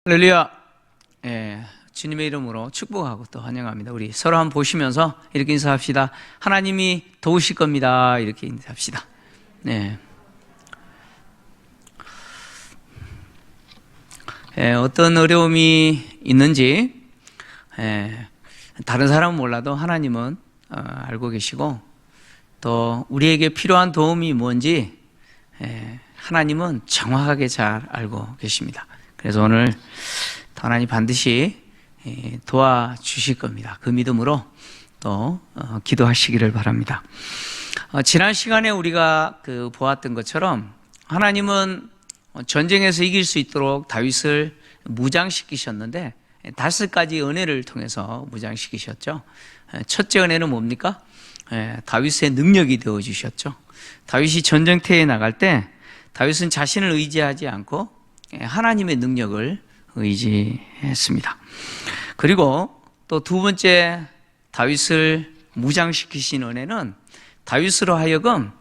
할렐루야. 주님의 이름으로 축복하고 또 환영합니다. 우리 서로 한번 보시면서 이렇게 인사합시다. 하나님이 도우실 겁니다. 이렇게 인사합시다. 네. 어떤 어려움이 있는지 다른 사람은 몰라도 하나님은 알고 계시고, 또 우리에게 필요한 도움이 뭔지 하나님은 정확하게 잘 알고 계십니다. 그래서 오늘 하나님 반드시 도와주실 겁니다. 그 믿음으로 또 기도하시기를 바랍니다. 지난 시간에 우리가 보았던 것처럼 하나님은 전쟁에서 이길 수 있도록 다윗을 무장시키셨는데 5가지 은혜를 통해서 무장시키셨죠. 첫째 은혜는 뭡니까? 다윗의 능력이 되어주셨죠. 다윗이 전쟁터에 나갈 때 다윗은 자신을 의지하지 않고 하나님의 능력을 의지했습니다. 그리고 또 두 번째 다윗을 무장시키신 은혜는 다윗으로 하여금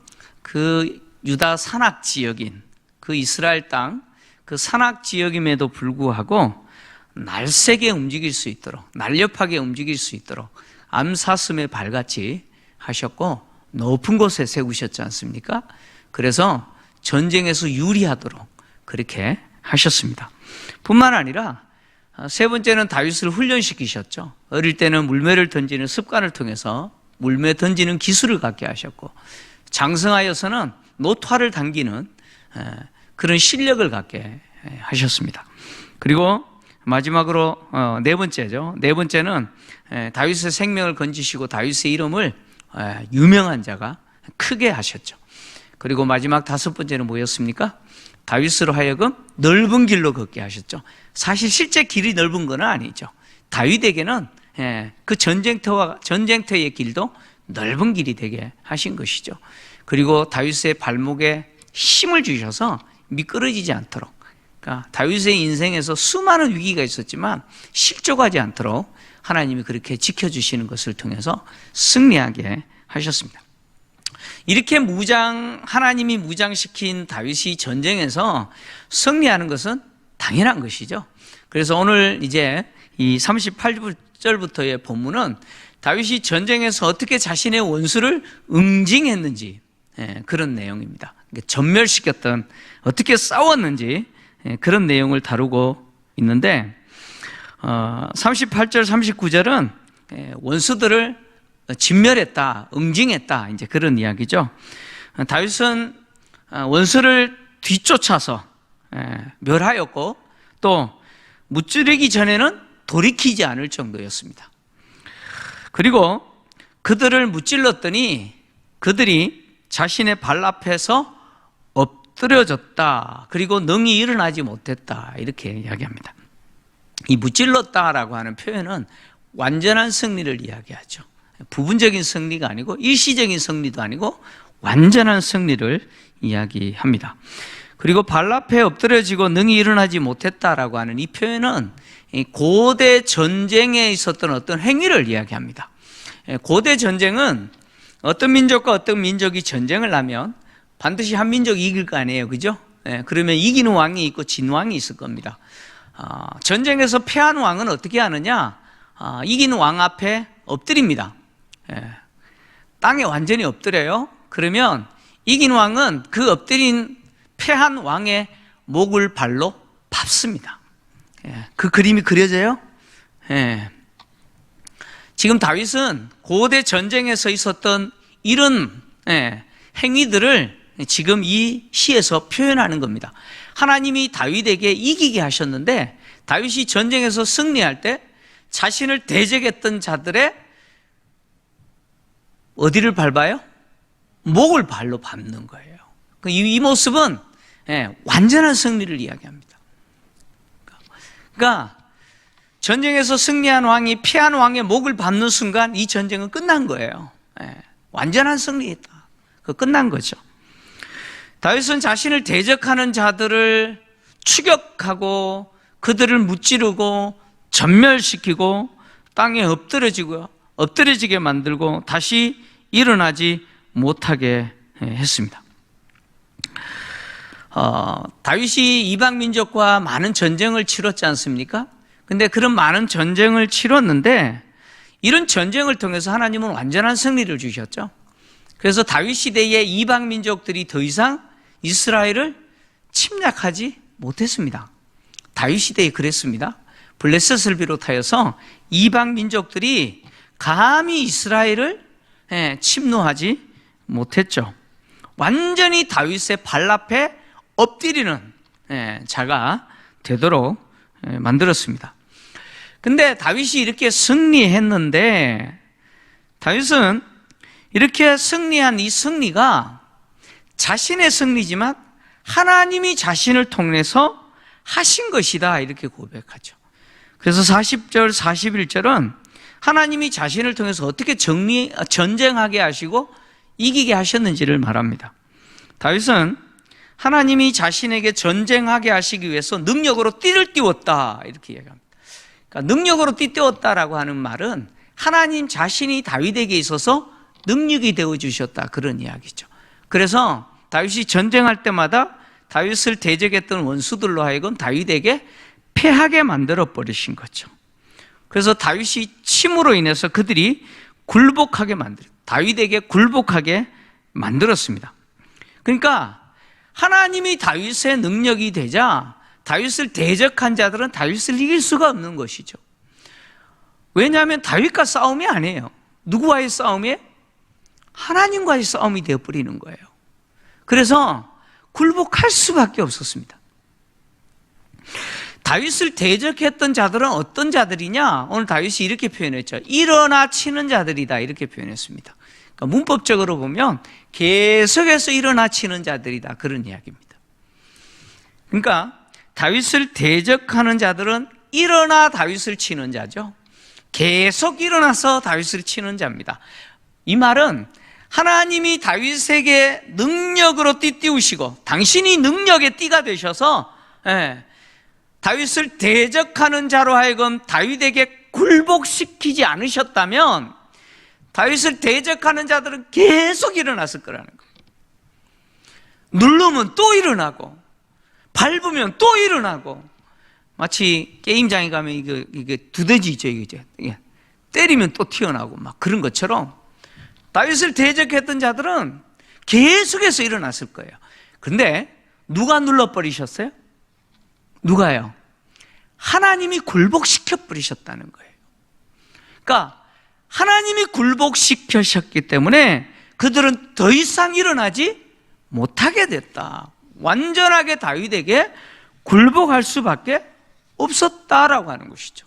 그 유다 산악 지역인 그 이스라엘 땅, 그 산악 지역임에도 불구하고 날쌔게 움직일 수 있도록, 날렵하게 움직일 수 있도록 암사슴의 발같이 하셨고 높은 곳에 세우셨지 않습니까? 그래서 전쟁에서 유리하도록 그렇게 하셨습니다. 뿐만 아니라 세 번째는 다윗을 훈련시키셨죠. 어릴 때는 물매를 던지는 습관을 통해서 물매 던지는 기술을 갖게 하셨고, 장성하여서는 노토를 당기는 그런 실력을 갖게 하셨습니다. 그리고 마지막으로 네 번째죠. 네 번째는 다윗의 생명을 건지시고 다윗의 이름을 유명한 자가 크게 하셨죠. 그리고 마지막 5번째는 뭐였습니까? 다윗으로 하여금 넓은 길로 걷게 하셨죠. 사실 실제 길이 넓은 건 아니죠. 다윗에게는 그 전쟁터의 길도 넓은 길이 되게 하신 것이죠. 그리고 다윗의 발목에 힘을 주셔서 미끄러지지 않도록, 그러니까 다윗의 인생에서 수많은 위기가 있었지만 실족하지 않도록 하나님이 그렇게 지켜주시는 것을 통해서 승리하게 하셨습니다. 이렇게 하나님이 무장시킨 다윗이 전쟁에서 승리하는 것은 당연한 것이죠. 그래서 오늘 이제 이 38절부터의 본문은 다윗이 전쟁에서 어떻게 자신의 원수를 응징했는지 그런 내용입니다. 전멸시켰던, 어떻게 싸웠는지 그런 내용을 다루고 있는데, 38절, 39절은 원수들을 진멸했다, 응징했다, 이제 그런 이야기죠. 다윗은 원수를 뒤쫓아서 멸하였고, 또 무찌르기 전에는 돌이키지 않을 정도였습니다. 그리고 그들을 무찔렀더니 그들이 자신의 발 앞에서 엎드려졌다, 그리고 능히 일어나지 못했다, 이렇게 이야기합니다. 이 무찔렀다라고 하는 표현은 완전한 승리를 이야기하죠. 부분적인 승리가 아니고 일시적인 승리도 아니고 완전한 승리를 이야기합니다. 그리고 발 앞에 엎드려지고 능히 일어나지 못했다라고 하는 이 표현은 고대 전쟁에 있었던 어떤 행위를 이야기합니다. 고대 전쟁은 어떤 민족과 어떤 민족이 전쟁을 하면 반드시 한 민족이 이길 거 아니에요, 그죠? 그러면 이기는 왕이 있고 진 왕이 있을 겁니다. 전쟁에서 패한 왕은 어떻게 하느냐? 이기는 왕 앞에 엎드립니다. 땅에 완전히 엎드려요. 그러면 이긴 왕은 그 엎드린 패한 왕의 목을 발로 밟습니다. 그 그림이 그려져요? 지금 다윗은 고대 전쟁에서 있었던 이런 행위들을 지금 이 시에서 표현하는 겁니다. 하나님이 다윗에게 이기게 하셨는데, 다윗이 전쟁에서 승리할 때 자신을 대적했던 자들의 어디를 밟아요? 목을 발로 밟는 거예요. 이 모습은 완전한 승리를 이야기합니다. 그러니까 전쟁에서 승리한 왕이 패한 왕의 목을 밟는 순간 이 전쟁은 끝난 거예요. 완전한 승리했다. 끝난 거죠. 다윗은 자신을 대적하는 자들을 추격하고 그들을 무찌르고 전멸시키고 땅에 엎드려지게 만들고 다시 일어나지 못하게 했습니다. 다윗이 이방 민족과 많은 전쟁을 치렀지 않습니까? 근데 그런 많은 전쟁을 치렀는데 이런 전쟁을 통해서 하나님은 완전한 승리를 주셨죠. 그래서 다윗 시대에 이방 민족들이 더 이상 이스라엘을 침략하지 못했습니다. 다윗 시대에 그랬습니다. 블레셋을 비롯하여서 이방 민족들이 감히 이스라엘을 침노하지 못했죠. 완전히 다윗의 발 앞에 엎드리는 자가 되도록 만들었습니다. 근데 다윗이 이렇게 승리했는데 다윗은 이렇게 승리한 이 승리가 자신의 승리지만 하나님이 자신을 통해서 하신 것이다 이렇게 고백하죠. 그래서 40절 41절은 하나님이 자신을 통해서 어떻게 전쟁하게 하시고 이기게 하셨는지를 말합니다. 다윗은 하나님이 자신에게 전쟁하게 하시기 위해서 능력으로 띠를 띄웠다 이렇게 얘기합니다. 그러니까 능력으로 띠띄웠다라고 하는 말은 하나님 자신이 다윗에게 있어서 능력이 되어주셨다 그런 이야기죠. 그래서 다윗이 전쟁할 때마다 다윗을 대적했던 원수들로 하여금 다윗에게 패하게 만들어 버리신 거죠. 그래서 다윗이 침으로 인해서 그들이 다윗에게 굴복하게 만들었습니다. 그러니까 하나님이 다윗의 능력이 되자 다윗을 대적한 자들은 다윗을 이길 수가 없는 것이죠. 왜냐하면 다윗과 싸움이 아니에요. 누구와의 싸움이에요? 하나님과의 싸움이 되어버리는 거예요. 그래서 굴복할 수밖에 없었습니다. 다윗을 대적했던 자들은 어떤 자들이냐? 오늘 다윗이 이렇게 표현했죠. 일어나 치는 자들이다 이렇게 표현했습니다. 그러니까 문법적으로 보면 계속해서 일어나 치는 자들이다 그런 이야기입니다. 그러니까 다윗을 대적하는 자들은 일어나 다윗을 치는 자죠. 계속 일어나서 다윗을 치는 자입니다. 이 말은 하나님이 다윗에게 능력으로 띠띠우시고 당신이 능력의 띠가 되셔서 다윗을 대적하는 자로 하여금 다윗에게 굴복시키지 않으셨다면 다윗을 대적하는 자들은 계속 일어났을 거라는 거예요. 누르면 또 일어나고 밟으면 또 일어나고 마치 게임장에 가면 이게 두더지죠. 이게 때리면 또 튀어나오고 막 그런 것처럼 다윗을 대적했던 자들은 계속해서 일어났을 거예요. 그런데 누가 눌러버리셨어요? 누가요? 하나님이 굴복시켜 버리셨다는 거예요. 그러니까 하나님이 굴복시키셨기 때문에 그들은 더 이상 일어나지 못하게 됐다. 완전하게 다윗에게 굴복할 수밖에 없었다라고 하는 것이죠.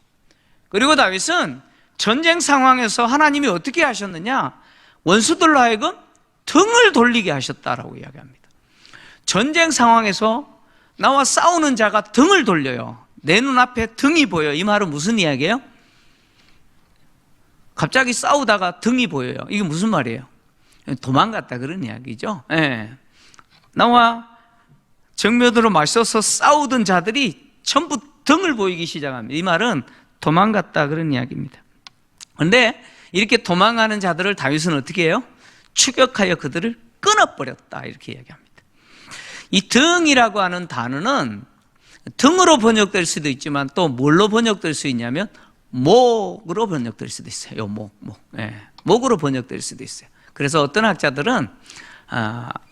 그리고 다윗은 전쟁 상황에서 하나님이 어떻게 하셨느냐? 원수들로 하여금 등을 돌리게 하셨다라고 이야기합니다. 전쟁 상황에서 나와 싸우는 자가 등을 돌려요. 내 눈앞에 등이 보여. 이 말은 무슨 이야기예요? 갑자기 싸우다가 등이 보여요. 이게 무슨 말이에요? 도망갔다 그런 이야기죠. 나와 정면으로 맞서서 싸우던 자들이 전부 등을 보이기 시작합니다. 이 말은 도망갔다 그런 이야기입니다. 그런데 이렇게 도망가는 자들을 다윗은 어떻게 해요? 추격하여 그들을 끊어버렸다 이렇게 이야기합니다. 이 등이라고 하는 단어는 등으로 번역될 수도 있지만 또 뭘로 번역될 수 있냐면 목으로 번역될 수도 있어요. 목으로 번역될 수도 있어요. 그래서 어떤 학자들은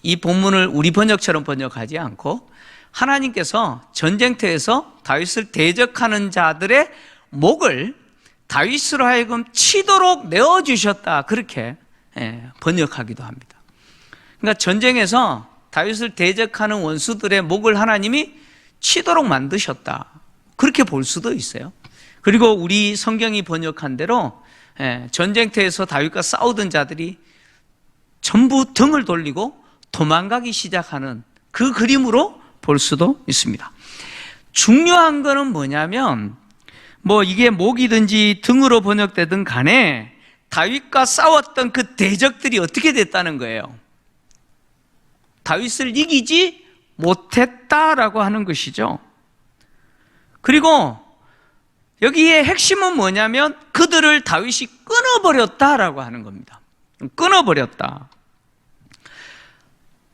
이 본문을 우리 번역처럼 번역하지 않고 하나님께서 전쟁터에서 다윗을 대적하는 자들의 목을 다윗으로 하여금 치도록 내어주셨다 그렇게 번역하기도 합니다. 그러니까 전쟁에서 다윗을 대적하는 원수들의 목을 하나님이 치도록 만드셨다 그렇게 볼 수도 있어요. 그리고 우리 성경이 번역한 대로 전쟁터에서 다윗과 싸우던 자들이 전부 등을 돌리고 도망가기 시작하는 그 그림으로 볼 수도 있습니다. 중요한 거는 뭐냐면 이게 목이든지 등으로 번역되든 간에 다윗과 싸웠던 그 대적들이 어떻게 됐다는 거예요? 다윗을 이기지 못했다라고 하는 것이죠. 그리고 여기에 핵심은 뭐냐면 그들을 다윗이 끊어버렸다라고 하는 겁니다. 끊어버렸다.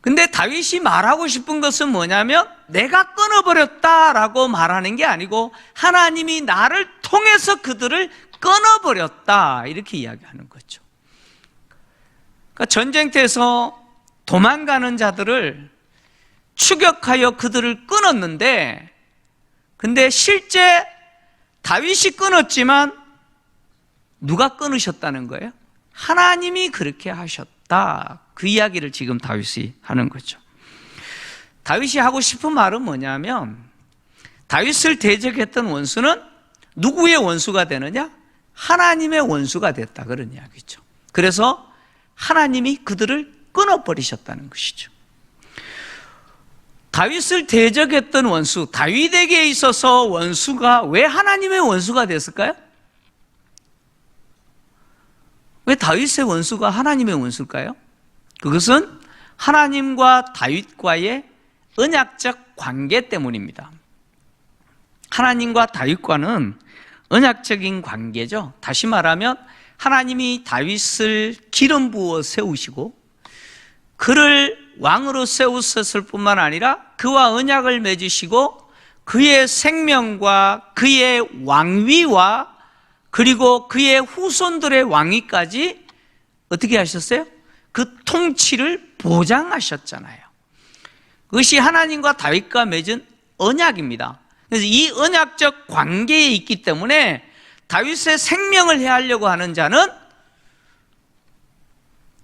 근데 다윗이 말하고 싶은 것은 뭐냐면 내가 끊어버렸다라고 말하는 게 아니고 하나님이 나를 통해서 그들을 끊어버렸다, 이렇게 이야기하는 거죠. 그러니까 전쟁터에서 도망가는 자들을 추격하여 그들을 끊었는데, 근데 실제 다윗이 끊었지만 누가 끊으셨다는 거예요? 하나님이 그렇게 하셨다, 그 이야기를 지금 다윗이 하는 거죠. 다윗이 하고 싶은 말은 뭐냐면 다윗을 대적했던 원수는 누구의 원수가 되느냐? 하나님의 원수가 됐다, 그런 이야기죠. 그래서 하나님이 그들을 끊어버리셨다는 것이죠. 다윗을 대적했던 원수, 다윗에게 있어서 원수가 왜 하나님의 원수가 됐을까요? 왜 다윗의 원수가 하나님의 원수일까요? 그것은 하나님과 다윗과의 언약적 관계 때문입니다. 하나님과 다윗과는 언약적인 관계죠. 다시 말하면 하나님이 다윗을 기름 부어 세우시고 그를 왕으로 세우셨을 뿐만 아니라 그와 언약을 맺으시고 그의 생명과 그의 왕위와 그리고 그의 후손들의 왕위까지 어떻게 하셨어요? 그 통치를 보장하셨잖아요. 그것이 하나님과 다윗과 맺은 언약입니다. 그래서 이 언약적 관계에 있기 때문에 다윗의 생명을 해하려고 하는 자는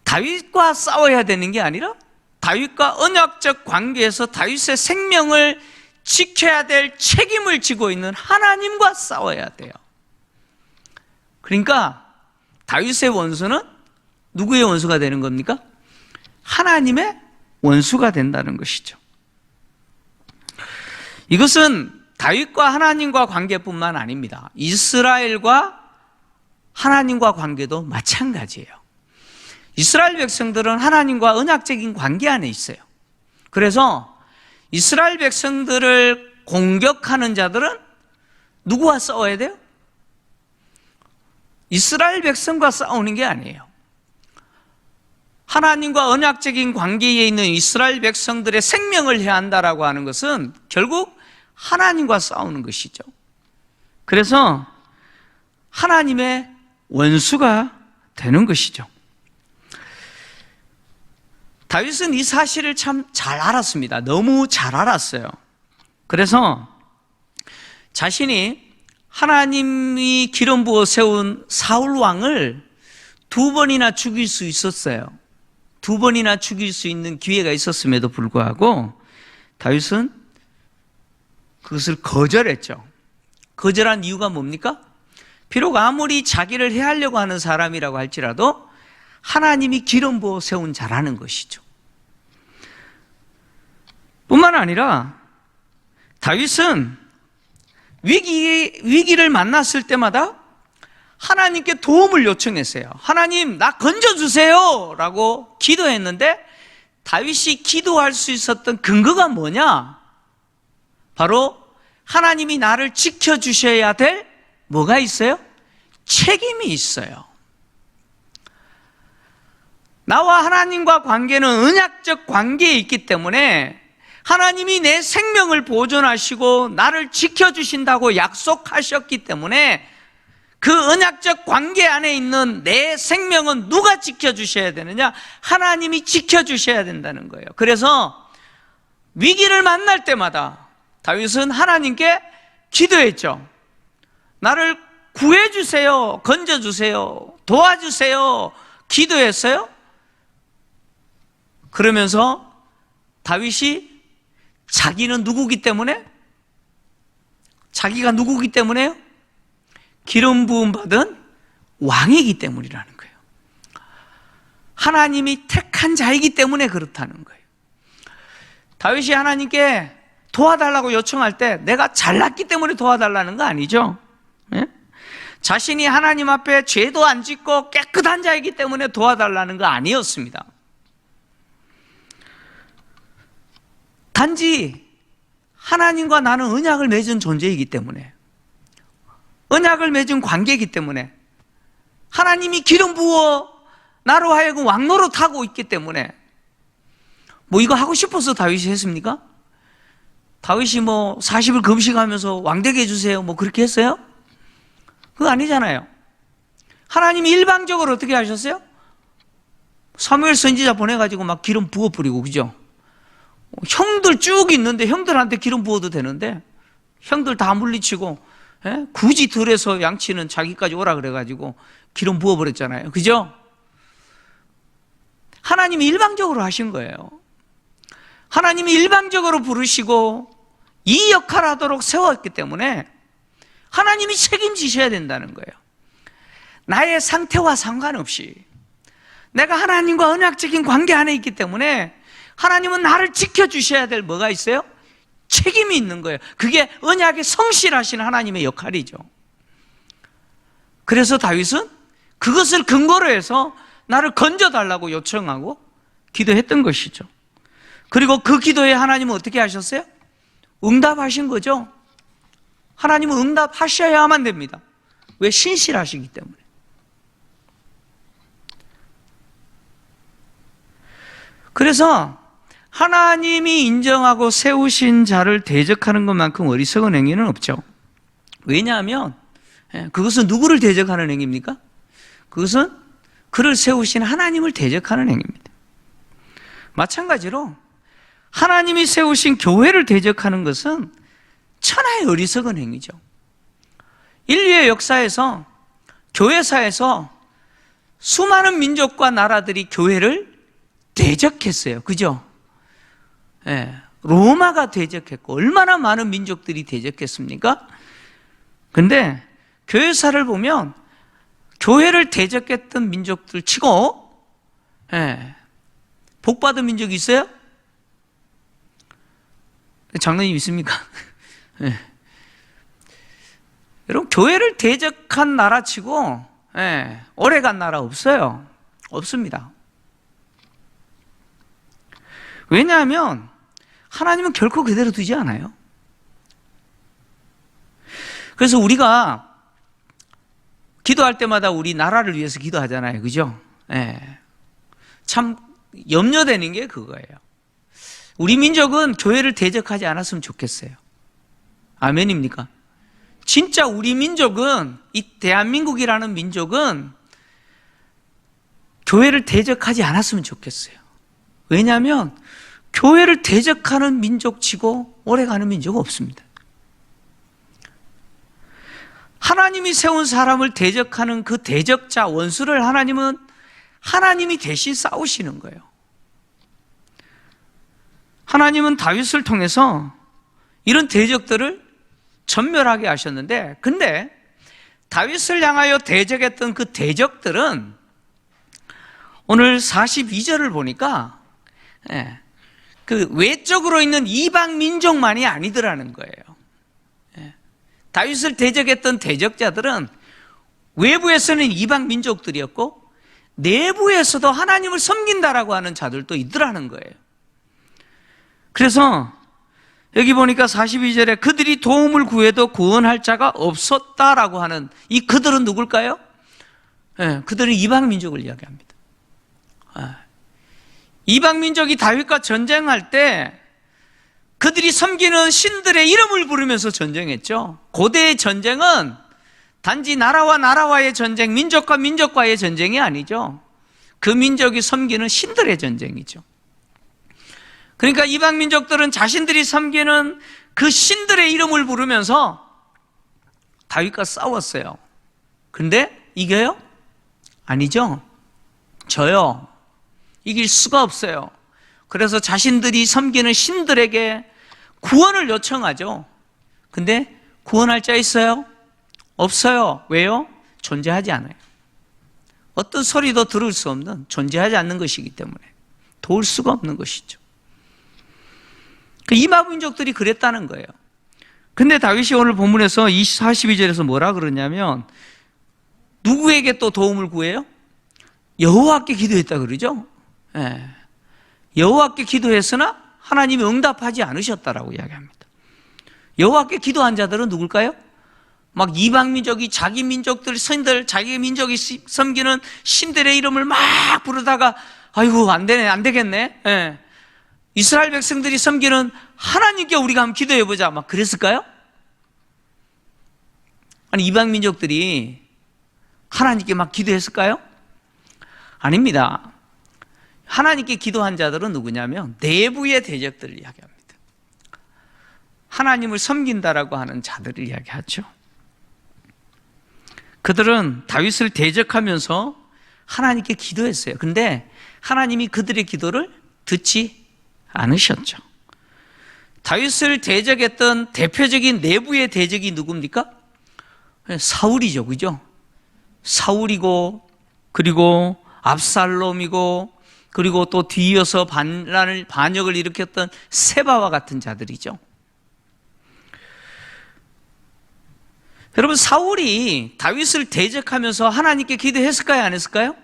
다윗과 싸워야 되는 게 아니라 다윗과 언약적 관계에서 다윗의 생명을 지켜야 될 책임을 지고 있는 하나님과 싸워야 돼요. 그러니까 다윗의 원수는 누구의 원수가 되는 겁니까? 하나님의 원수가 된다는 것이죠. 이것은 다윗과 하나님과 관계뿐만 아닙니다. 이스라엘과 하나님과 관계도 마찬가지예요. 이스라엘 백성들은 하나님과 언약적인 관계 안에 있어요. 그래서 이스라엘 백성들을 공격하는 자들은 누구와 싸워야 돼요? 이스라엘 백성과 싸우는 게 아니에요. 하나님과 언약적인 관계에 있는 이스라엘 백성들의 생명을 해야 한다라고 하는 것은 결국 하나님과 싸우는 것이죠. 그래서 하나님의 원수가 되는 것이죠. 다윗은 이 사실을 참 잘 알았습니다. 너무 잘 알았어요. 그래서 자신이 하나님이 기름 부어 세운 사울 왕을 2번이나 죽일 수 있었어요. 2번이나 죽일 수 있는 기회가 있었음에도 불구하고 다윗은 그것을 거절했죠. 거절한 이유가 뭡니까? 비록 아무리 자기를 해하려고 하는 사람이라고 할지라도 하나님이 기름 부어 세운 자라는 것이죠. 뿐만 아니라 다윗은 위기를 만났을 때마다 하나님께 도움을 요청했어요. 하나님, 나 건져주세요 라고 기도했는데 다윗이 기도할 수 있었던 근거가 뭐냐? 바로 하나님이 나를 지켜주셔야 될 뭐가 있어요? 책임이 있어요. 나와 하나님과 관계는 언약적 관계에 있기 때문에 하나님이 내 생명을 보존하시고 나를 지켜주신다고 약속하셨기 때문에 그 언약적 관계 안에 있는 내 생명은 누가 지켜주셔야 되느냐? 하나님이 지켜주셔야 된다는 거예요. 그래서 위기를 만날 때마다 다윗은 하나님께 기도했죠. 나를 구해주세요, 건져주세요, 도와주세요 기도했어요. 그러면서 다윗이 자기는 누구기 때문에? 자기가 누구기 때문에요? 기름 부음 받은 왕이기 때문이라는 거예요. 하나님이 택한 자이기 때문에 그렇다는 거예요. 다윗이 하나님께 도와달라고 요청할 때 내가 잘났기 때문에 도와달라는 거 아니죠? 예? 자신이 하나님 앞에 죄도 안 짓고 깨끗한 자이기 때문에 도와달라는 거 아니었습니다. 단지 하나님과 나는 언약을 맺은 존재이기 때문에, 언약을 맺은 관계이기 때문에, 하나님이 기름 부어 나로 하여금 왕노릇하고 있기 때문에 뭐 이거 하고 싶어서 다윗이 했습니까? 다윗이 뭐 40일 금식하면서 왕되게 해주세요 뭐 그렇게 했어요? 그거 아니잖아요. 하나님이 일방적으로 어떻게 하셨어요? 사무엘 선지자 보내가지고 막 기름 부어 뿌리고, 그죠? 형들 쭉 있는데 형들한테 기름 부어도 되는데 형들 다 물리치고, 굳이 들에서 양치는 자기까지 오라 그래가지고 기름 부어버렸잖아요. 그죠? 하나님이 일방적으로 하신 거예요. 하나님이 일방적으로 부르시고 이 역할을 하도록 세웠기 때문에 하나님이 책임지셔야 된다는 거예요. 나의 상태와 상관없이 내가 하나님과 언약적인 관계 안에 있기 때문에 하나님은 나를 지켜주셔야 될 뭐가 있어요? 책임이 있는 거예요. 그게 언약에 성실하신 하나님의 역할이죠. 그래서 다윗은 그것을 근거로 해서 나를 건져달라고 요청하고 기도했던 것이죠. 그리고 그 기도에 하나님은 어떻게 하셨어요? 응답하신 거죠. 하나님은 응답하셔야만 됩니다. 왜? 신실하시기 때문에. 그래서 하나님이 인정하고 세우신 자를 대적하는 것만큼 어리석은 행위는 없죠. 왜냐하면 그것은 누구를 대적하는 행위입니까? 그것은 그를 세우신 하나님을 대적하는 행위입니다. 마찬가지로 하나님이 세우신 교회를 대적하는 것은 천하의 어리석은 행위죠. 인류의 역사에서 교회사에서 수많은 민족과 나라들이 교회를 대적했어요. 그죠? 로마가 대적했고 얼마나 많은 민족들이 대적했습니까? 근데 교회사를 보면 교회를 대적했던 민족들 치고 복받은 민족이 있어요? 장로님 있습니까? 여러분, 교회를 대적한 나라 치고 오래간 나라 없어요. 없습니다. 왜냐하면 하나님은 결코 그대로 두지 않아요. 그래서 우리가 기도할 때마다 우리 나라를 위해서 기도하잖아요. 그죠? 참 염려되는 게 그거예요. 우리 민족은 교회를 대적하지 않았으면 좋겠어요. 아멘입니까? 진짜 우리 민족은, 이 대한민국이라는 민족은 교회를 대적하지 않았으면 좋겠어요. 왜냐하면 교회를 대적하는 민족치고 오래가는 민족은 없습니다. 하나님이 세운 사람을 대적하는 그 대적자, 원수를 하나님은 하나님이 대신 싸우시는 거예요. 하나님은 다윗을 통해서 이런 대적들을 전멸하게 하셨는데, 근데 다윗을 향하여 대적했던 그 대적들은 오늘 42절을 보니까 그 외적으로 있는 이방 민족만이 아니더라는 거예요. 다윗을 대적했던 대적자들은 외부에서는 이방 민족들이었고 내부에서도 하나님을 섬긴다라고 하는 자들도 있더라는 거예요. 그래서 여기 보니까 42절에 그들이 도움을 구해도 구원할 자가 없었다라고 하는 이 그들은 누굴까요? 그들은 이방 민족을 이야기합니다. 이방 민족이 다윗과 전쟁할 때 그들이 섬기는 신들의 이름을 부르면서 전쟁했죠. 고대의 전쟁은 단지 나라와 나라와의 전쟁, 민족과 민족과의 전쟁이 아니죠. 그 민족이 섬기는 신들의 전쟁이죠. 그러니까 이방 민족들은 자신들이 섬기는 그 신들의 이름을 부르면서 다윗과 싸웠어요. 근데 이겨요? 아니죠. 져요. 이길 수가 없어요. 그래서 자신들이 섬기는 신들에게 구원을 요청하죠. 근데 구원할 자 있어요? 없어요. 왜요? 존재하지 않아요. 어떤 소리도 들을 수 없는, 존재하지 않는 것이기 때문에 도울 수가 없는 것이죠. 그 이방 민족들이 그랬다는 거예요. 근데 다윗이 오늘 본문에서 42절에서 뭐라 그러냐면 누구에게 또 도움을 구해요? 여호와께 기도했다 그러죠? 여호와께 기도했으나 하나님이 응답하지 않으셨다라고 이야기합니다. 여호와께 기도한 자들은 누굴까요? 막 이방 민족이 자기 민족들, 신들, 자기 민족이 섬기는 신들의 이름을 막 부르다가 아이고 안 되네, 안 되겠네. 이스라엘 백성들이 섬기는 하나님께 우리가 한번 기도해보자 막 그랬을까요? 아니 이방 민족들이 하나님께 막 기도했을까요? 아닙니다. 하나님께 기도한 자들은 누구냐면 내부의 대적들을 이야기합니다. 하나님을 섬긴다라고 하는 자들을 이야기하죠. 그들은 다윗을 대적하면서 하나님께 기도했어요. 그런데 하나님이 그들의 기도를 듣지 않으셨죠. 다윗을 대적했던 대표적인 내부의 대적이 누굽니까? 사울이죠. 그죠? 사울이고 그리고 압살롬이고 그리고 또 뒤이어서 반역을 일으켰던 세바와 같은 자들이죠. 여러분 사울이 다윗을 대적하면서 하나님께 기도했을까요? 안 했을까요?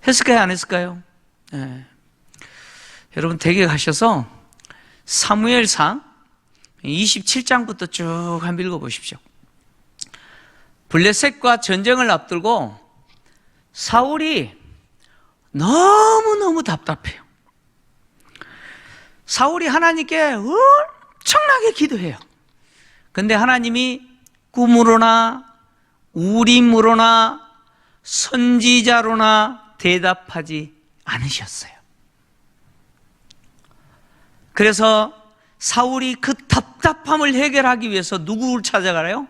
했을까요? 안 했을까요? 네. 여러분 댁에 가셔서 사무엘상 27장부터 쭉 한번 읽어보십시오. 블레셋과 전쟁을 앞두고 사울이 너무너무 답답해요. 사울이 하나님께 엄청나게 기도해요. 그런데 하나님이 꿈으로나 우림으로나 선지자로나 대답하지 않으셨어요. 그래서 사울이 그 답답함을 해결하기 위해서 누구를 찾아가나요?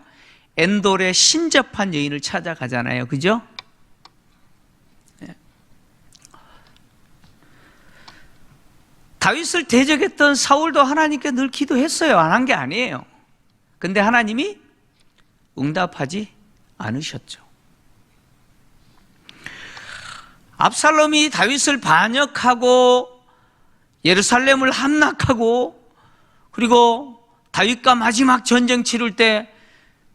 엔돌의 신접한 여인을 찾아가잖아요. 그죠? 다윗을 대적했던 사울도 하나님께 늘 기도했어요. 안 한 게 아니에요. 근데 하나님이 응답하지 않으셨죠. 압살롬이 다윗을 반역하고 예루살렘을 함락하고 그리고 다윗과 마지막 전쟁 치를 때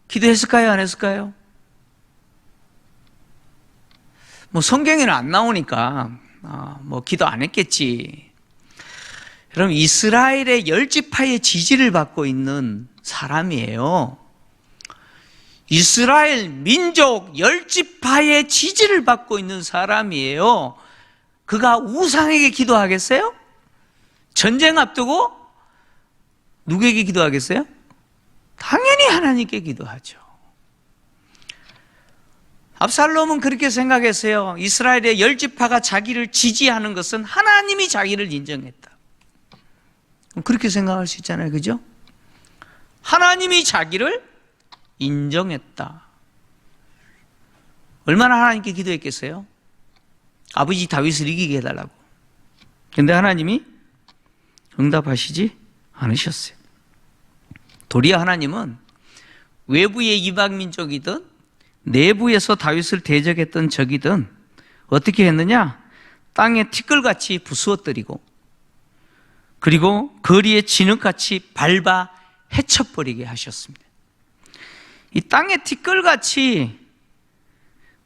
기도했을까요? 안 했을까요? 뭐 성경에는 안 나오니까 뭐 기도 안 했겠지. 여러분 이스라엘의 10지파의 지지를 받고 있는 사람이에요. 이스라엘 민족 10지파의 지지를 받고 있는 사람이에요. 그가 우상에게 기도하겠어요? 전쟁 앞두고 누구에게 기도하겠어요? 당연히 하나님께 기도하죠. 압살롬은 그렇게 생각했어요. 이스라엘의 10지파가 자기를 지지하는 것은 하나님이 자기를 인정했다. 그렇게 생각할 수 있잖아요. 그죠? 하나님이 자기를 인정했다. 얼마나 하나님께 기도했겠어요? 아버지 다윗을 이기게 해달라고. 그런데 하나님이 응답하시지 않으셨어요. 도리어 하나님은 외부의 이방 민족이든 내부에서 다윗을 대적했던 적이든 어떻게 했느냐? 땅에 티끌같이 부수어뜨리고 그리고 거리에 진흙같이 밟아 헤쳐버리게 하셨습니다. 이 땅에 티끌같이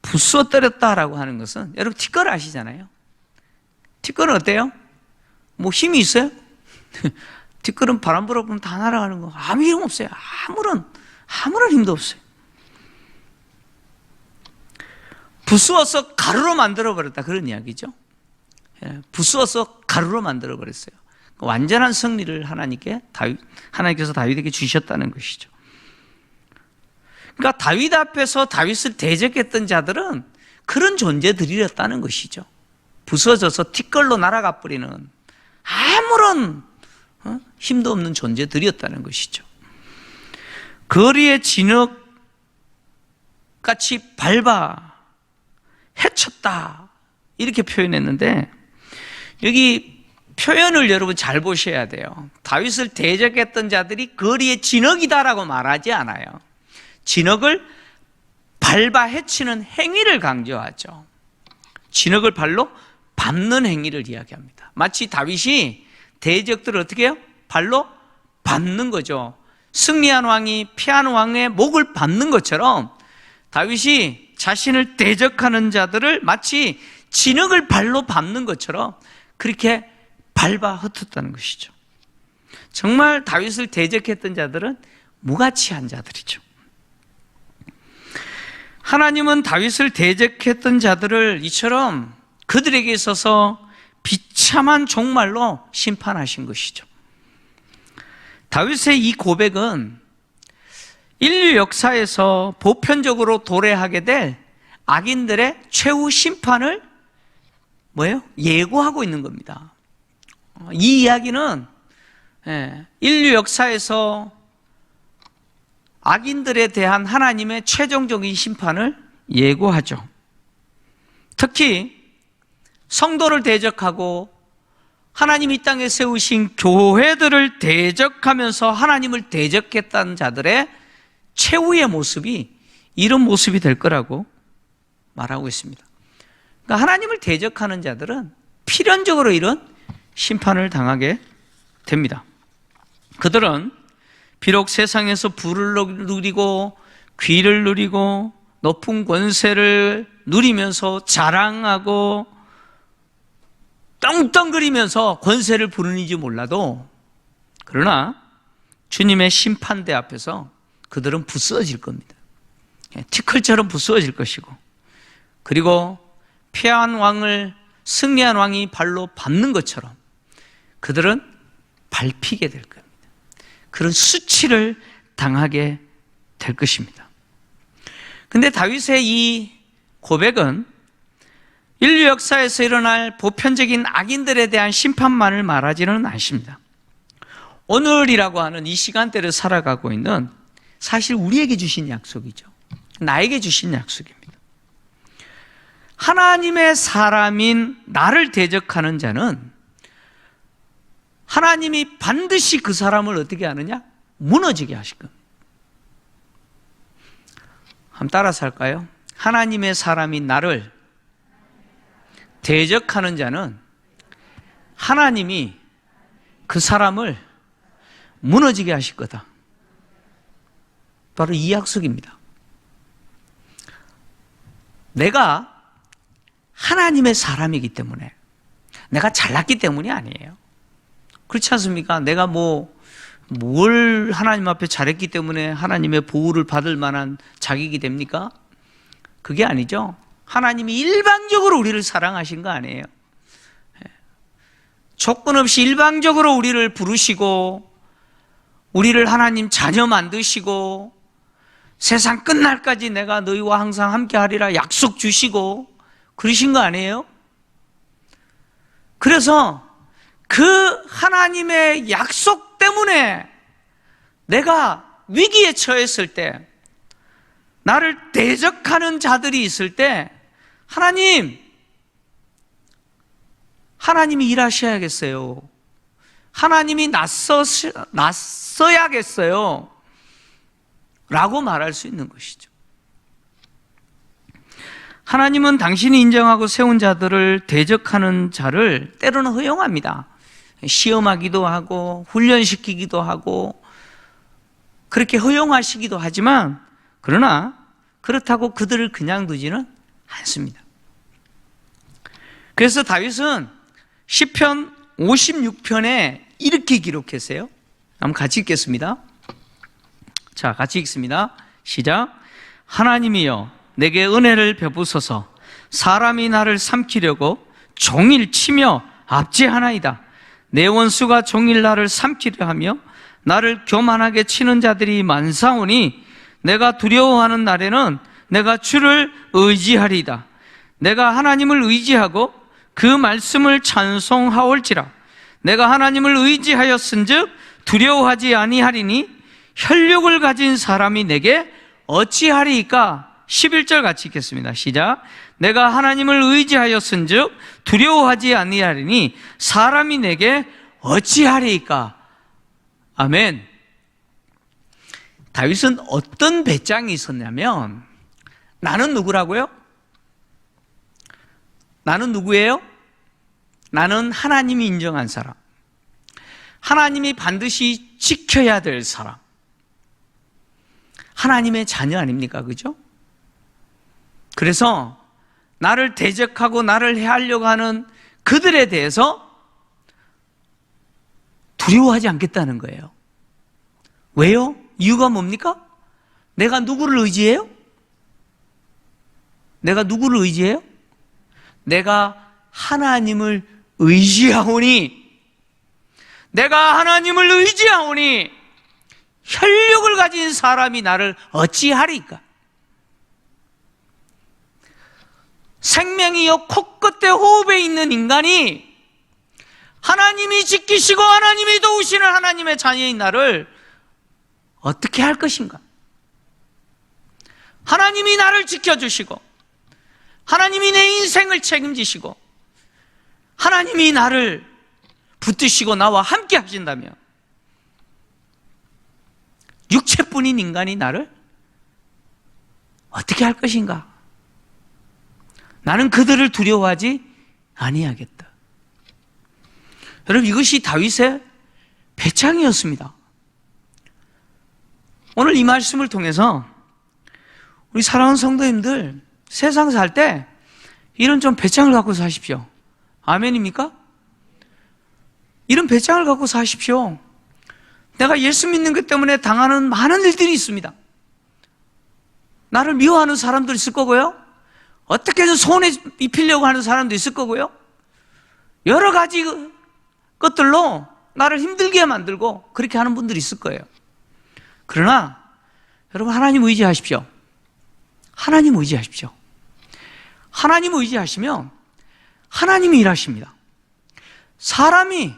부수어뜨렸다라고 하는 것은 여러분 티끌 아시잖아요. 티끌은 어때요? 뭐 힘이 있어요? 티끌은 바람 불어보면 다 날아가는 거 아무 힘 없어요. 아무런 힘도 없어요. 부수어서 가루로 만들어버렸다 그런 이야기죠. 부수어서 가루로 만들어버렸어요. 완전한 승리를 하나님께서 다윗에게 주셨다는 것이죠. 그러니까 다윗 앞에서 다윗을 대적했던 자들은 그런 존재들이었다는 것이죠. 부서져서 티끌로 날아가 버리는 아무런 힘도 없는 존재들이었다는 것이죠. 거리에 진흙같이 밟아 해쳤다 이렇게 표현했는데 여기 표현을 여러분 잘 보셔야 돼요. 다윗을 대적했던 자들이 거리에 진흙이다라고 말하지 않아요. 진흙을 밟아 헤치는 행위를 강조하죠. 진흙을 발로 밟는 행위를 이야기합니다. 마치 다윗이 대적들을 어떻게 해요? 발로 밟는 거죠. 승리한 왕이 패한 왕의 목을 밟는 것처럼 다윗이 자신을 대적하는 자들을 마치 진흙을 발로 밟는 것처럼 그렇게 밟아 흩었다는 것이죠. 정말 다윗을 대적했던 자들은 무가치한 자들이죠. 하나님은 다윗을 대적했던 자들을 이처럼 그들에게 있어서 비참한 종말로 심판하신 것이죠. 다윗의 이 고백은 인류 역사에서 보편적으로 도래하게 될 악인들의 최후 심판을 예고하고 있는 겁니다. 이 이야기는 인류 역사에서 악인들에 대한 하나님의 최종적인 심판을 예고하죠. 특히 성도를 대적하고 하나님 이 땅에 세우신 교회들을 대적하면서 하나님을 대적했다는 자들의 최후의 모습이 이런 모습이 될 거라고 말하고 있습니다. 그러니까 하나님을 대적하는 자들은 필연적으로 이런 심판을 당하게 됩니다. 그들은 비록 세상에서 부를 누리고 귀를 누리고 높은 권세를 누리면서 자랑하고 떵떵거리면서 권세를 부르는지 몰라도, 그러나 주님의 심판대 앞에서 그들은 부스러질 겁니다. 티끌처럼 부스러질 것이고, 그리고 패한 왕을 승리한 왕이 발로 밟는 것처럼 그들은 밟히게 될 겁니다. 그런 수치를 당하게 될 것입니다. 근데 다윗의 이 고백은 인류 역사에서 일어날 보편적인 악인들에 대한 심판만을 말하지는 않습니다. 오늘이라고 하는 이 시간대를 살아가고 있는, 사실 우리에게 주신 약속이죠. 나에게 주신 약속입니다. 하나님의 사람인 나를 대적하는 자는 하나님이 반드시 그 사람을 어떻게 하느냐? 무너지게 하실 겁니다. 한번 따라서 할까요? 하나님의 사람인 나를 대적하는 자는 하나님이 그 사람을 무너지게 하실 거다. 바로 이 약속입니다. 내가 하나님의 사람이기 때문에, 내가 잘났기 때문이 아니에요. 그렇지 않습니까? 내가 뭘 하나님 앞에 잘했기 때문에 하나님의 보호를 받을 만한 자격이 됩니까? 그게 아니죠. 하나님이 일방적으로 우리를 사랑하신 거 아니에요. 조건 없이 일방적으로 우리를 부르시고 우리를 하나님 자녀 만드시고 세상 끝날까지 내가 너희와 항상 함께 하리라 약속 주시고 그러신 거 아니에요? 그래서 그 하나님의 약속 때문에 내가 위기에 처했을 때, 나를 대적하는 자들이 있을 때 하나님이 일하셔야겠어요. 하나님이 나서야겠어요. 라고 말할 수 있는 것이죠. 하나님은 당신이 인정하고 세운 자들을 대적하는 자를 때로는 허용합니다. 시험하기도 하고 훈련시키기도 하고 그렇게 허용하시기도 하지만, 그러나 그렇다고 그들을 그냥 두지는 않습니다. 그래서 다윗은 시편 56편에 이렇게 기록했어요. 한번 같이 읽겠습니다. 자, 같이 읽습니다. 시작. 하나님이여 내게 은혜를 베푸소서. 사람이 나를 삼키려고 종일 치며 압제하나이다. 내 원수가 종일 나를 삼키려 하며 나를 교만하게 치는 자들이 많사오니 내가 두려워하는 날에는 내가 주를 의지하리이다. 내가 하나님을 의지하고 그 말씀을 찬송하올지라. 내가 하나님을 의지하였은즉 두려워하지 아니하리니 혈육을 가진 사람이 내게 어찌하리이까. 11절 같이 읽겠습니다. 시작. 내가 하나님을 의지하였은즉 두려워하지 아니하리니 사람이 내게 어찌하리이까. 아멘. 다윗은 어떤 배짱이 있었냐면, 나는 누구라고요? 나는 누구예요? 나는 하나님이 인정한 사람, 하나님이 반드시 지켜야 될 사람, 하나님의 자녀 아닙니까? 그죠? 그래서 나를 대적하고 나를 해하려고 하는 그들에 대해서 두려워하지 않겠다는 거예요. 왜요? 이유가 뭡니까? 내가 누구를 의지해요? 내가 누구를 의지해요? 내가 하나님을 의지하오니, 내가 하나님을 의지하오니 혈육을 가진 사람이 나를 어찌하리까? 생명이요 코끝에 호흡에 있는 인간이 하나님이 지키시고 하나님이 도우시는 하나님의 자녀인 나를 어떻게 할 것인가? 하나님이 나를 지켜주시고 하나님이 내 인생을 책임지시고 하나님이 나를 붙드시고 나와 함께 하신다면 육체뿐인 인간이 나를 어떻게 할 것인가? 나는 그들을 두려워하지 아니하겠다. 여러분, 이것이 다윗의 배창이었습니다. 오늘 이 말씀을 통해서 우리 사랑하는 성도님들, 세상 살 때 이런 좀 배창을 갖고 사십시오. 아멘입니까? 이런 배짱을 갖고 사십시오. 내가 예수 믿는 것 때문에 당하는 많은 일들이 있습니다. 나를 미워하는 사람도 있을 거고요, 어떻게든 손에 입히려고 하는 사람도 있을 거고요, 여러 가지 것들로 나를 힘들게 만들고 그렇게 하는 분들이 있을 거예요. 그러나 여러분, 하나님 의지하십시오. 하나님 의지하십시오. 하나님 의지하시면 하나님이 일하십니다. 사람이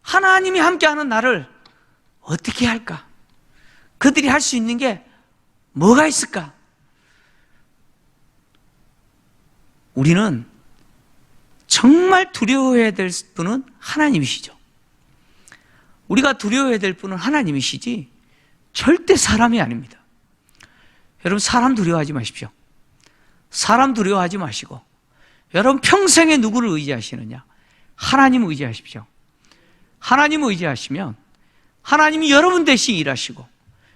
하나님이 함께하는 나를 어떻게 할까? 그들이 할 수 있는 게 뭐가 있을까? 우리는 정말 두려워해야 될 분은 하나님이시죠. 우리가 두려워해야 될 분은 하나님이시지 절대 사람이 아닙니다. 여러분, 사람 두려워하지 마십시오. 사람 두려워하지 마시고 여러분, 평생에 누구를 의지하시느냐? 하나님 의지하십시오. 하나님 의지하시면 하나님이 여러분 대신 일하시고,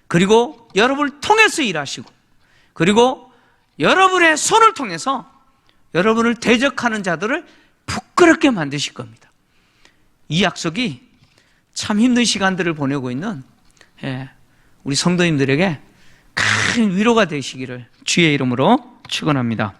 그리고 여러분을 통해서 일하시고, 그리고 여러분의 손을 통해서 여러분을 대적하는 자들을 부끄럽게 만드실 겁니다. 이 약속이 참 힘든 시간들을 보내고 있는 우리 성도님들에게 큰 위로가 되시기를 주의 이름으로 축원합니다.